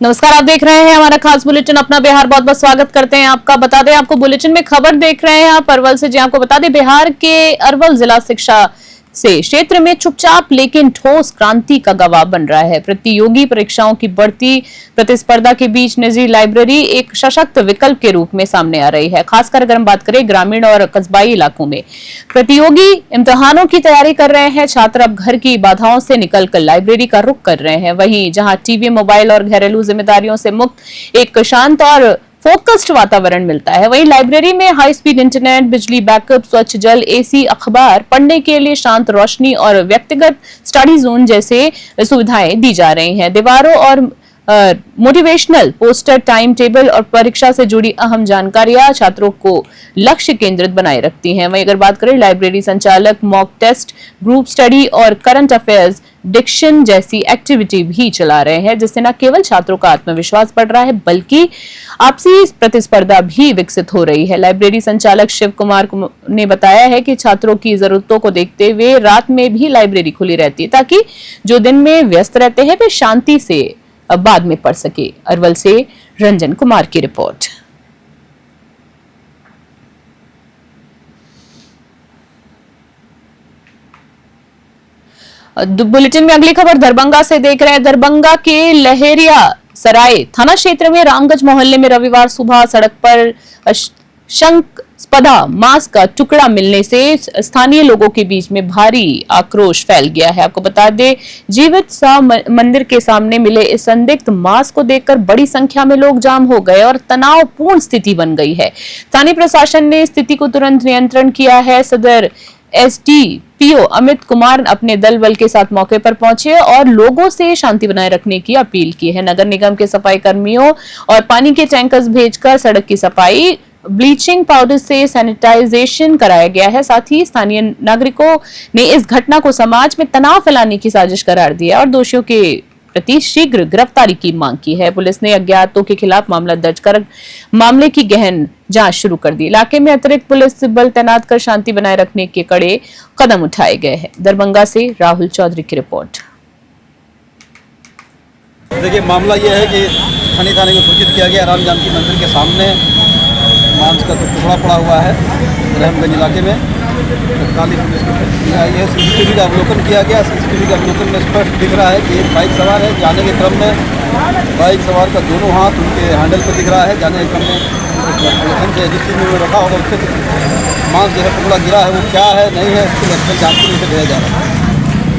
नमस्कार, आप देख रहे हैं हमारा खास बुलेटिन अपना बिहार। बहुत बहुत स्वागत करते हैं आपका। बता दें आपको बुलेटिन में खबर देख रहे हैं आप अरवल से। जी आपको बता दें बिहार के अरवल जिला शिक्षा से क्षेत्र में चुपचाप लेकिन ठोस क्रांति का गवाह बन रहा है। प्रतियोगी परीक्षाओं की बढ़ती प्रतिस्पर्धा के बीच निजी लाइब्रेरी एक सशक्त विकल्प के रूप में सामने आ रही है। खासकर अगर हम बात करें ग्रामीण और कस्बाई इलाकों में प्रतियोगी इम्तिहानों की तैयारी कर रहे हैं छात्र अब घर की बाधाओं से निकलकर लाइब्रेरी का रुख कर रहे हैं। वहीं जहां टीवी, मोबाइल और घरेलू जिम्मेदारियों से मुक्त एक शांत और फोकस्ड वातावरण मिलता है, वहीं लाइब्रेरी में हाई स्पीड इंटरनेट, बिजली बैकअप, स्वच्छ जल, एसी, अखबार, पढ़ने के लिए शांत रोशनी और व्यक्तिगत स्टडी जोन जैसे सुविधाएं दी जा रही हैं। दीवारों और मोटिवेशनल पोस्टर, टाइम टेबल और परीक्षा से जुड़ी अहम जानकारियां छात्रों को लक्ष्य केंद्रित बनाए रखती हैं। वहीं अगर बात करें लाइब्रेरी संचालक मॉक टेस्ट, ग्रुप स्टडी और करंट अफेयर्स, डिक्शन जैसी एक्टिविटी भी चला रहे हैं, जिससे न केवल छात्रों का आत्मविश्वास बढ़ रहा है बल्कि आपसी प्रतिस्पर्धा भी विकसित हो रही है। लाइब्रेरी संचालक शिव कुमार ने बताया है कि छात्रों की जरूरतों को देखते हुए रात में भी लाइब्रेरी खुली रहती है ताकि जो दिन में व्यस्त रहते हैं वे शांति से बाद में पढ़ सके। अरवल से रंजन कुमार की रिपोर्ट। बुलेटिन में अगली खबर दरभंगा से देख रहे हैं। दरभंगा के लहेरिया सराय थाना क्षेत्र में रामगंज मोहल्ले में रविवार सुबह सड़क पर शंकास्पद मांस का टुकड़ा मिलने से स्थानीय लोगों के बीच में भारी आक्रोश फैल गया है। आपको बता दें जीवित मंदिर के सामने मिले इस संदिग्ध मांस को देखकर बड़ी संख्या में लोग जाम हो गए और तनावपूर्ण स्थिति बन गई है। स्थानीय प्रशासन ने स्थिति को तुरंत नियंत्रण किया है। सदर एसडीपीओ अमित कुमार अपने दल बल के साथ मौके पर पहुंचे और लोगों से शांति बनाए रखने की अपील की है। नगर निगम के सफाई कर्मियों और पानी के टैंकर्स भेजकर सड़क की सफाई, ब्लीचिंग पाउडर से सैनिटाइजेशन कराया गया है। साथ ही स्थानीय नागरिकों ने इस घटना को समाज में तनाव फैलाने की साजिश करार दिया और दोषियों के प्रति शीघ्र गिरफ्तारी की मांग की है। पुलिस ने अज्ञातों के खिलाफ मामला दर्ज कर मामले की गहन जांच शुरू कर दी। इलाके में अतिरिक्त पुलिस बल तैनात कर शांति बनाए रखने के कड़े कदम उठाए गए हैं। दरभंगा से राहुल चौधरी की रिपोर्ट। देखिए मामला यह है कि स्थानीय थाने को सूचित किया गया राम जानकी मंदिर के सामने मांस का टुकड़ा पड़ा हुआ है रहमगंज इलाके में। तत्कालीन पुलिस को आई है, सीसीटीवी का अवलोकन किया गया। सीसीटीवी के अवलोकन में स्पष्ट दिख रहा है कि एक बाइक सवार है, जाने के क्रम में बाइक सवार का दोनों हाथ उनके हैंडल पर दिख रहा है। जाने के क्रम में से जिस चीज़ में वो रखा होगा उससे मांस जैसा टुकड़ा गिरा है वो क्या है नहीं है उसको लक्ष्य जाँच के लिए से भेजा जा रहा है।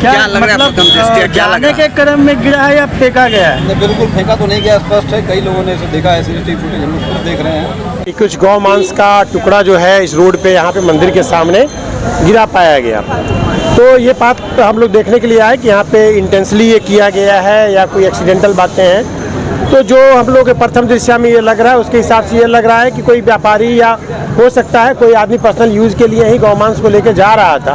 क्या लग रहा है? जाने के क्रम में गिरा है या फेंका गया है? नहीं, बिल्कुल फेंका तो नहीं गया, स्पष्ट है। कई लोगों ने इसे देखा है, सीसीटीवी फुटेज हम लोग खुद देख रहे हैं। कुछ गौ मांस का टुकड़ा जो है इस रोड पे यहाँ पे मंदिर के सामने गिरा पाया गया। तो ये बात हम लोग देखने के लिए आए कि यहाँ पे इंटेंसली ये किया गया है या कोई एक्सीडेंटल बातें हैं। तो जो हम लोग के प्रथम दृष्टया में ये लग रहा है उसके हिसाब से ये लग रहा है कि कोई व्यापारी या हो सकता है कोई आदमी पर्सनल यूज़ के लिए ही गौ मांस को लेकर जा रहा था।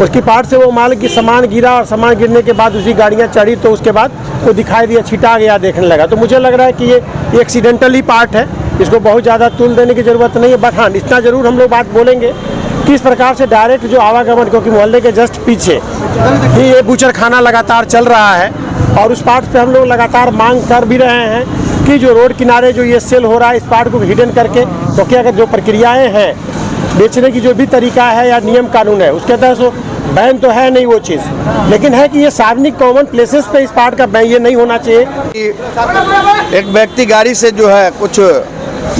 उसकी पार्ट से वो माल की सामान गिरा और सामान गिरने के बाद उसी गाड़ियाँ चढ़ी तो उसके बाद वो दिखाई दिया, छिटा गया, देखने लगा। तो मुझे लग रहा है कि ये एक्सीडेंटल ही पार्ट है, इसको बहुत ज़्यादा तुल देने की ज़रूरत नहीं है। बट हाँ, इतना ज़रूर हम लोग बात बोलेंगे कि इस प्रकार से डायरेक्ट जो आवागमन, क्योंकि मोहल्ले के जस्ट पीछे ही ये बूचर खाना लगातार चल रहा है और उस पार्ट पे हम लोग लगातार मांग कर भी रहे हैं कि जो रोड किनारे जो ये सेल हो रहा है इस पार्ट को हिडन करके, क्योंकि अगर जो प्रक्रियाएँ हैं बेचने की जो भी तरीका है या नियम कानून है उसके तहत बैन तो है नहीं वो चीज़, लेकिन है कि ये सार्वजनिक कॉमन प्लेसेस पे इस पार्ट का बैन ये नहीं होना चाहिए। एक व्यक्ति गाड़ी से जो है कुछ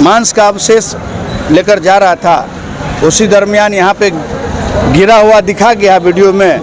मांस का अवशेष लेकर जा रहा था, उसी दरमियान यहाँ पे गिरा हुआ दिखा गया वीडियो में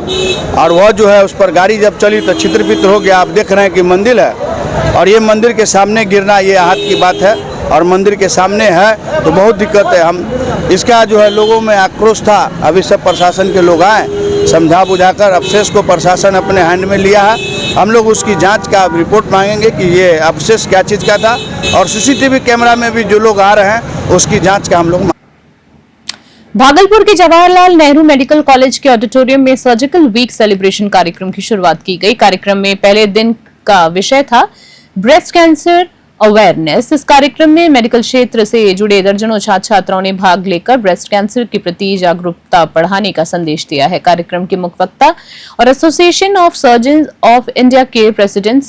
और वह जो है उस पर गाड़ी जब चली तो छितर-बितर हो गया। आप देख रहे हैं कि मंदिर है और ये मंदिर के सामने गिरना ये आहत की बात है और मंदिर के सामने है तो बहुत दिक्कत है। हम इसका जो है लोगों में आक्रोश था। अभी सब प्रशासन के लोग आए, समझा बुझाकर अवशेष को प्रशासन अपने हैंड में लिया है। हम लोग उसकी जांच का रिपोर्ट मांगेंगे कि ये अवशेष क्या चीज़ का था और सीसीटीवी कैमरा में भी जो लोग आ रहे हैं उसकी जांच का हम लोग। भागलपुर के जवाहरलाल नेहरू मेडिकल कॉलेज के ऑडिटोरियम में सर्जिकल वीक सेलिब्रेशन कार्यक्रम की शुरुआत की गई। कार्यक्रम में पहले दिन का विषय था ब्रेस्ट कैंसर अवेयरनेस। इस कार्यक्रम में मेडिकल क्षेत्र से जुड़े दर्जनों छात्र छात्राओं ने भाग लेकर ब्रेस्ट कैंसर के प्रति जागरूकता बढ़ाने का संदेश दिया है। कार्यक्रम के मुख्य वक्ता और association of surgeon of India के प्रेसिडेंट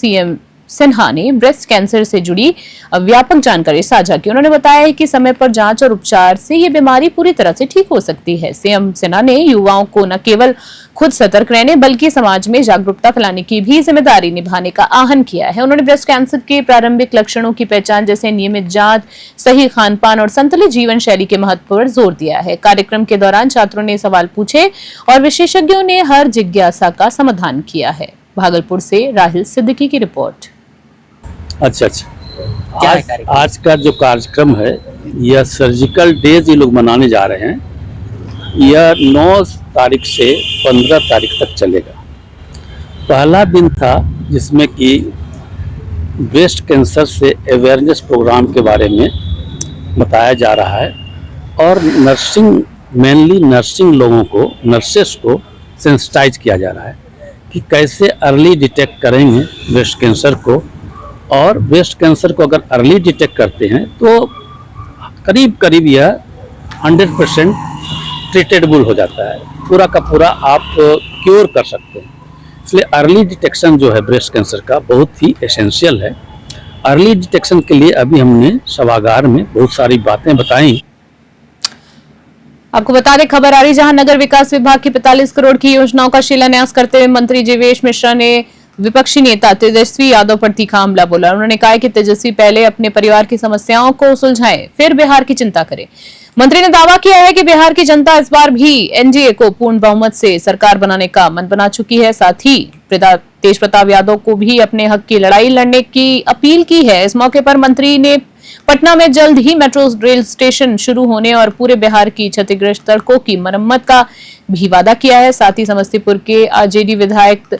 सिन्हा ने ब्रेस्ट कैंसर से जुड़ी व्यापक जानकारी साझा की। उन्होंने बताया है कि समय पर जांच और उपचार से ये बीमारी पूरी तरह से ठीक हो सकती है। सीएम सिन्हा ने युवाओं को न केवल खुद सतर्क रहने बल्कि समाज में जागरूकता फैलाने की भी जिम्मेदारी निभाने का आह्वान किया है। उन्होंने ब्रेस्ट कैंसर के प्रारंभिक लक्षणों की पहचान जैसे नियमित जांच, सही खानपान और संतुलित जीवन शैली के महत्व पर जोर दिया है। कार्यक्रम के दौरान छात्रों ने सवाल पूछे और विशेषज्ञों ने हर जिज्ञासा का समाधान किया है। भागलपुर से राहिल सिद्दीकी की रिपोर्ट। अच्छा, आज का जो कार्यक्रम है यह सर्जिकल डेज ये लोग मनाने जा रहे हैं। यह 9 तारीख से 15 तारीख तक चलेगा। पहला दिन था जिसमें कि ब्रेस्ट कैंसर से अवेयरनेस प्रोग्राम के बारे में बताया जा रहा है और नर्सिंग, मेनली नर्सिंग लोगों को, नर्सेस को सेंसिटाइज किया जा रहा है कि कैसे अर्ली डिटेक्ट करेंगे ब्रेस्ट कैंसर को, और ब्रेस्ट कैंसर को अगर अर्ली डिटेक्ट करते हैं तो करीब करीब यह 100% ट्रीटेबल हो जाता है, पूरा का पूरा आप क्योर कर सकते हैं। इसलिए अर्ली डिटेक्शन जो है ब्रेस्ट कैंसर का बहुत ही एसेंशियल है। अर्ली डिटेक्शन के लिए अभी हमने सभागार में बहुत सारी बातें बताई। आपको बता दें, खबर आ रही जहां नगर विकास विभाग की 45 करोड़ की योजनाओं का शिलान्यास करते हुए मंत्री जीवेश मिश्रा ने विपक्षी नेता तेजस्वी यादव पर तीखा हमला बोला। उन्होंने कहा कि तेजस्वी पहले अपने परिवार की समस्याओं को सुलझाएं, फिर बिहार की चिंता करें। मंत्री ने दावा किया है कि बिहार की जनता इस बार भी एनडीए को पूर्ण बहुमत से सरकार बनाने का मन बना चुकी है। साथ ही तेज प्रताप यादव को भी अपने हक की लड़ाई लड़ने की अपील की है। इस मौके पर मंत्री ने पटना में जल्द ही मेट्रो रेल स्टेशन शुरू होने और पूरे बिहार की क्षतिग्रस्त सड़कों की मरम्मत का भी वादा किया है। साथ ही समस्तीपुर के आरजेडी विधायक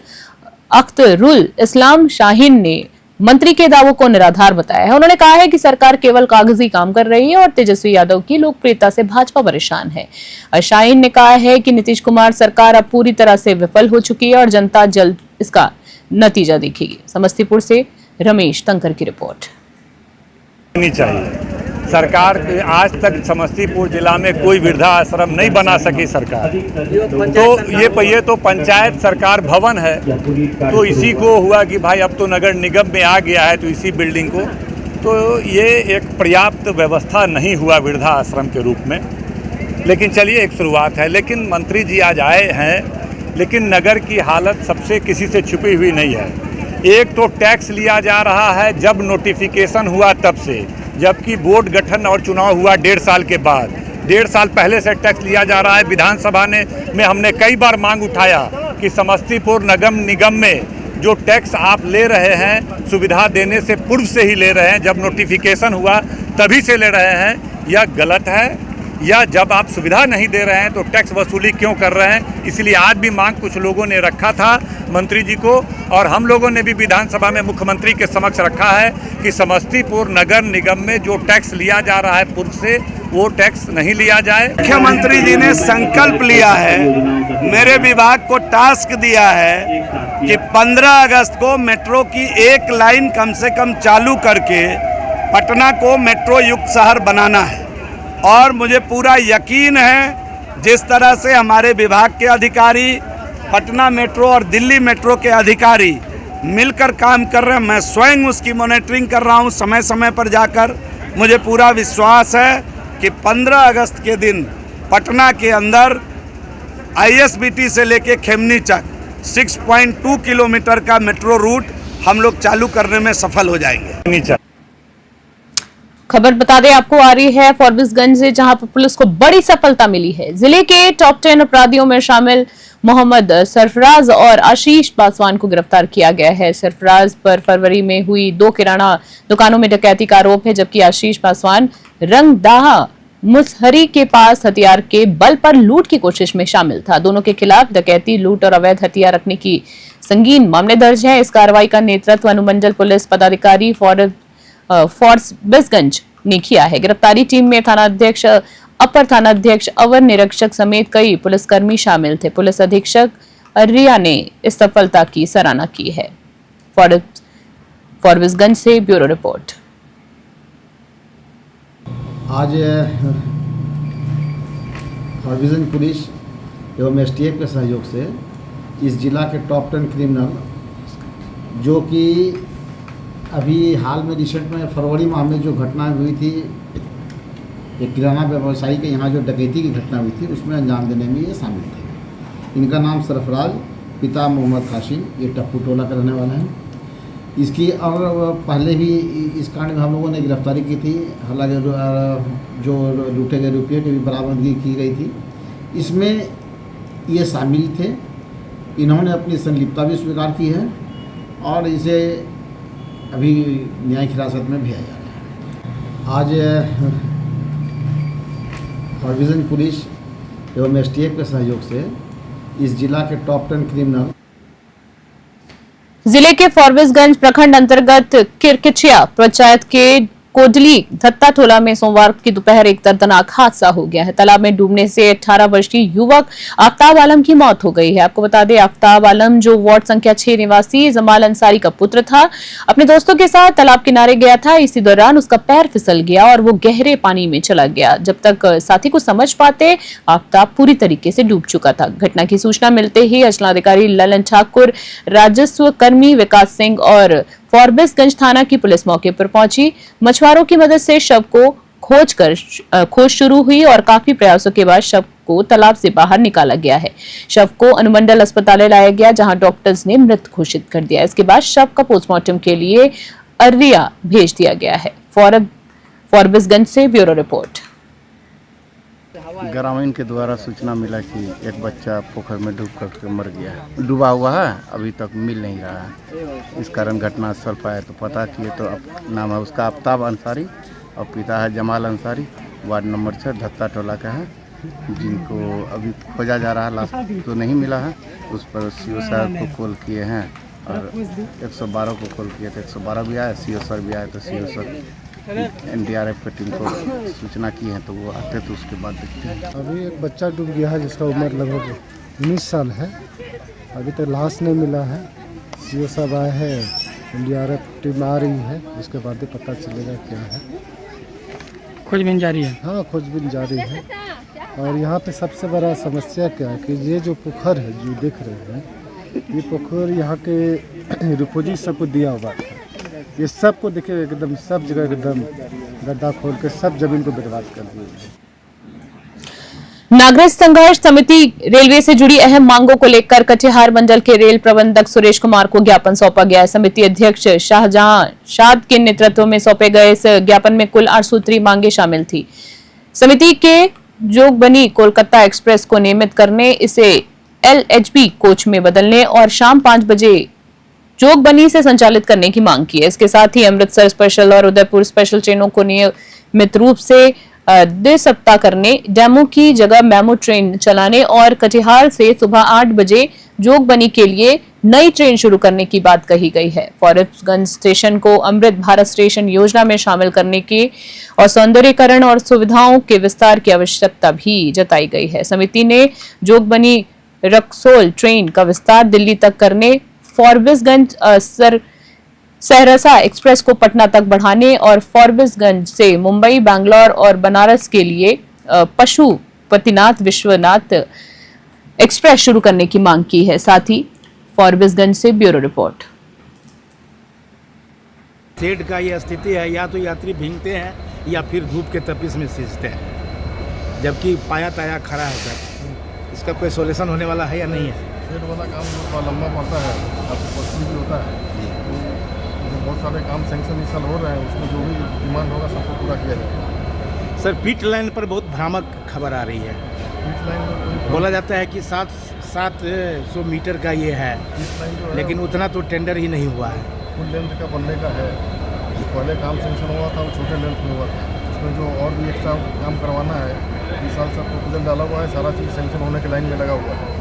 अख्तरुल इस्लाम शाहीन ने मंत्री के दावों को निराधार बताया है। उन्होंने कहा है कि सरकार केवल कागजी काम कर रही है और तेजस्वी यादव की लोकप्रियता से भाजपा परेशान है। शाहीन ने कहा है कि नीतीश कुमार सरकार अब पूरी तरह से विफल हो चुकी है और जनता जल्द इसका नतीजा देखेगी। समस्तीपुर से रमेश तंकर की रिपोर्ट। नहीं चाहिए सरकार आज तक समस्तीपुर जिला में कोई वृद्धा आश्रम नहीं बना सकी सरकार। तो ये तो पंचायत सरकार भवन है, तो इसी को हुआ कि भाई अब तो नगर निगम में आ गया है तो इसी बिल्डिंग को, तो ये एक पर्याप्त व्यवस्था नहीं हुआ वृद्धा आश्रम के रूप में। लेकिन चलिए एक शुरुआत है। लेकिन मंत्री जी आज आए हैं, लेकिन नगर की हालत सबसे किसी से छुपी हुई नहीं है। एक तो टैक्स लिया जा रहा है जब नोटिफिकेशन हुआ तब से, जबकि बोर्ड गठन और चुनाव हुआ 1.5 साल के बाद। 1.5 साल पहले से टैक्स लिया जा रहा है। विधानसभा में हमने कई बार मांग उठाया कि समस्तीपुर नगर निगम में जो टैक्स आप ले रहे हैं सुविधा देने से पूर्व से ही ले रहे हैं, जब नोटिफिकेशन हुआ तभी से ले रहे हैं, यह गलत है। या जब आप सुविधा नहीं दे रहे हैं तो टैक्स वसूली क्यों कर रहे हैं। इसलिए आज भी मांग कुछ लोगों ने रखा था मंत्री जी को, और हम लोगों ने भी विधानसभा में मुख्यमंत्री के समक्ष रखा है कि समस्तीपुर नगर निगम में जो टैक्स लिया जा रहा है पूर्व से, वो टैक्स नहीं लिया जाए। मुख्यमंत्री जी ने संकल्प लिया है, मेरे विभाग को टास्क दिया है कि 15 अगस्त को मेट्रो की एक लाइन कम से कम चालू करके पटना को मेट्रो युक्त शहर बनाना है। और मुझे पूरा यकीन है जिस तरह से हमारे विभाग के अधिकारी, पटना मेट्रो और दिल्ली मेट्रो के अधिकारी मिलकर काम कर रहे हैं, मैं स्वयं उसकी मॉनिटरिंग कर रहा हूं समय समय पर जाकर। मुझे पूरा विश्वास है कि 15 अगस्त के दिन पटना के अंदर आईएसबीटी से लेके खेमनी तक 6.2 किलोमीटर का मेट्रो रूट हम लोग चालू करने में सफल हो जाएंगे। खबर बता दें आपको आ रही है फॉरबिसगंज से, जहां पर पुलिस को बड़ी सफलता मिली है। जिले के टॉप 10 अपराधियों में शामिल मोहम्मद सरफराज और आशीष पासवान को गिरफ्तार किया गया है। सरफराज पर फरवरी में हुई 2 किराना दुकानों में डकैती का आरोप है, जबकि आशीष पासवान रंगदाहा मुसहरी के पास हथियार के बल पर लूट की कोशिश में शामिल था। दोनों के खिलाफ डकैती, लूट और अवैध हथियार रखने की संगीन मामले दर्ज हैं। इस कार्रवाई का नेतृत्व अनुमंडल पुलिस पदाधिकारी फॉरबिसगंज ने किया है। गिरफ्तारी टीम में थानाध्यक्ष, अपर थानाध्यक्ष, अवर निरीक्षक समेत कई पुलिसकर्मी शामिल थे। पुलिस अधीक्षक रिया ने इस सफलता की सराहना की है। फॉरबिसगंज से ब्यूरो रिपोर्ट। आज फॉरबिसगंज पुलिस एवं एसटीएफ के सहयोग से इस जिला के टॉप 10 क्रिमिनल जो कि अभी हाल में रिसेंट में फरवरी माह में जो घटना हुई थी, एक किराना व्यवसायी के यहाँ जो डकैती की घटना हुई थी, उसमें अंजाम देने में ये शामिल थे। इनका नाम सरफराज, पिता मोहम्मद कासिम, ये टप्पू टोला का रहने वाला है। इसकी और पहले भी इस कांड में हम लोगों ने गिरफ्तारी की थी। हालांकि जो लूटे गए रुपये की भी बरामदगी की गई थी। इसमें ये शामिल थे। इन्होंने अपनी संलिप्तता भी स्वीकार की है और इसे अभी न्यायिक हिरासत में भेजा जा रहा है। आज फॉरबिजन पुलिस एवं एसटीएफ के सहयोग से इस जिला के टॉप 10 क्रिमिनल जिले के फॉरबिसगंज प्रखंड अंतर्गत किरकिचिया पंचायत के कोडली धत्ता टोला में सोमवार की दोपहर एक दर्दनाक हादसा हो गया है। तालाब में डूबने से 18 वर्षीय युवक आफ्ताब आलम की मौत हो गई है। आपको बता दें, आफ्ताब आलम जो वार्ड संख्या 6 निवासी जमाल अंसारी का पुत्र था, अपने दोस्तों के साथ तालाब किनारे गया था। इसी दौरान उसका पैर फिसल गया और वो गहरे पानी में चला गया। जब तक साथी को समझ पाते, आफ्ताब पूरी तरीके से डूब चुका था। घटना की सूचना मिलते ही अंचलाधिकारी ललन ठाकुर, राजस्व कर्मी विकास सिंह और फॉरबिसगंज थाना की पुलिस मौके पर पहुंची। मछुआरों की मदद से शव को खोज शुरू हुई और काफी प्रयासों के बाद शव को तालाब से बाहर निकाला गया है। शव को अनुमंडल अस्पताल लाया गया, जहां डॉक्टर्स ने मृत घोषित कर दिया। इसके बाद शव का पोस्टमार्टम के लिए अररिया भेज दिया गया है। फॉरबिसगंज से ब्यूरो रिपोर्ट। ग्रामीण के द्वारा सूचना मिला कि एक बच्चा पोखर में डूब कर मर गया है, डूबा हुआ है, अभी तक मिल नहीं रहा है। इस कारण घटनास्थल पर आए तो पता किए तो नाम है उसका आफ्ताब अंसारी और पिता है जमाल अंसारी, वार्ड नंबर 6 धत्ता टोला का है, जिनको अभी खोजा जा रहा है। लाश तो नहीं मिला है। उस पर सीओ साहब को कॉल किए हैं और 112 को कॉल किए तो 112 भी आया, सीओ सर भी आए तो सीओ सर NDRF की टीम को सूचना की है तो वो आते तो उसके बाद देखते हैं। अभी एक बच्चा डूब गया है जिसका उम्र लगभग 19 साल है। अभी तक लाश नहीं मिला है। सीओ साहब आए हैं, NDRF टीम आ रही है, उसके बाद ही पता चलेगा क्या है। खोजबीन जारी है। हाँ, खोजबीन जारी है। और यहाँ पे सबसे बड़ा समस्या क्या है कि ये जो पोखर है जो देख रहे हैं, ये पोखर यहाँ के रिपोजी सबको दिया हुआ है। ये सबको देखिए एकदम सब जगह एकदम गड्ढा खोल के सब जमीन को बर्बाद कर दिए। नागरिक संघर्ष समिति रेलवे से जुड़ी अहम मांगों को लेकर कटिहार मंडल के रेल प्रबंधक सुरेश कुमार को ज्ञापन सौंपा गया है। समिति अध्यक्ष शाहजहां शाद के नेतृत्व में सौंपे गए इस ज्ञापन में कुल 8 सूत्री मांगे शामिल थी। समिति के जोगबनी कोलकाता एक्सप्रेस को नियमित करने, इसे LHB कोच में बदलने और शाम 5 बजे जोगबनी से संचालित करने की मांग की है। इसके साथ ही अमृतसर स्पेशल और उदयपुर स्पेशल ट्रेनों को नियमित रूप से द्विसप्ताह करने, डेमो की जगह मेमो ट्रेन चलाने और कटिहार से सुबह 8 बजे जोगबनी के लिए नई ट्रेन शुरू करने की बात कही गई है। फॉरबिसगंज स्टेशन को अमृत भारत स्टेशन योजना में शामिल करने की और सौंदर्यीकरण और सुविधाओं के विस्तार की आवश्यकता भी जताई गई है। समिति ने जोगबनी रक्सोल ट्रेन का विस्तार दिल्ली तक करने, फॉरबिसगंज सहरसा एक्सप्रेस को पटना तक बढ़ाने और फॉरबिसगंज से मुंबई, बैंगलोर और बनारस के लिए पशुपतिनाथ विश्वनाथ एक्सप्रेस शुरू करने की मांग की है। साथ ही फॉरबिसगंज से ब्यूरो रिपोर्ट। शेड का यह स्थिति है, या तो यात्री भीगते हैं या फिर धूप के तपिश में सींचते हैं, जबकि पाया ताया खड़ा है। सर, इसका कोई सोल्यूशन होने वाला है या नहीं है? शेड वाला काम थोड़ा लंबा पड़ता है, अब कॉस्टली भी होता है। तो बहुत सारे काम सैंक्शन इस साल हो रहे हैं, उसमें जो भी डिमांड होगा सबको पूरा किया जाएगा। सर, पिट लाइन पर बहुत भ्रामक खबर आ रही है। पिट लाइन में बोला जाता है कि 700 मीटर का ये है, लेकिन उतना तो टेंडर ही नहीं हुआ है। फुल लेंथ का बनने का है। जो पहले काम सैंक्शन हुआ था वो छोटे लेंथ में हुआ था, उसमें जो और भी एक्स्ट्रा काम करवाना है, इस साल सब प्रपोजल डाला हुआ है, सारा चीज़ सैंक्शन होने के लाइन में लगा हुआ है।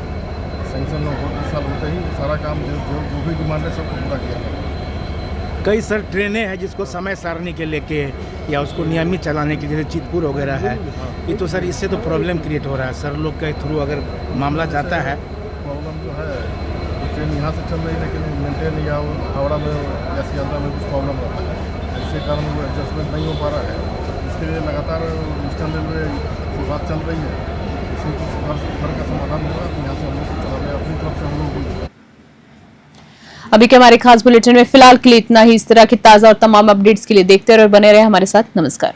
सैंक्शन इस साल होते ही सारा काम जो भी डिमांड है सबको पूरा किया है। कई सर ट्रेनें हैं जिसको समय सारणी के लेके या उसको नियमित चलाने के, जैसे चितपुर वगैरह है, ये तो सर इससे तो प्रॉब्लम क्रिएट हो रहा है। सर लोग के थ्रू अगर मामला जाता है, प्रॉब्लम जो है ट्रेन यहाँ से चल रही है लेकिन मेंटेन या हावड़ा में या सियालदा में कुछ प्रॉब्लम रहता है, जिसके कारण वो एडजस्टमेंट नहीं हो पा रहा है। इसके लिए लगातार ईस्टर्न रेलवे से बात चल रही है, इससे कुछ घर का समाधान होगा तो यहाँ से हम लोग चलाने अपनी तरफ से हम लोग। अभी के हमारे खास बुलेटिन में फिलहाल के लिए इतना ही। इस तरह की ताजा और तमाम अपडेट्स के लिए देखते रहे और बने रहे हमारे साथ। नमस्कार।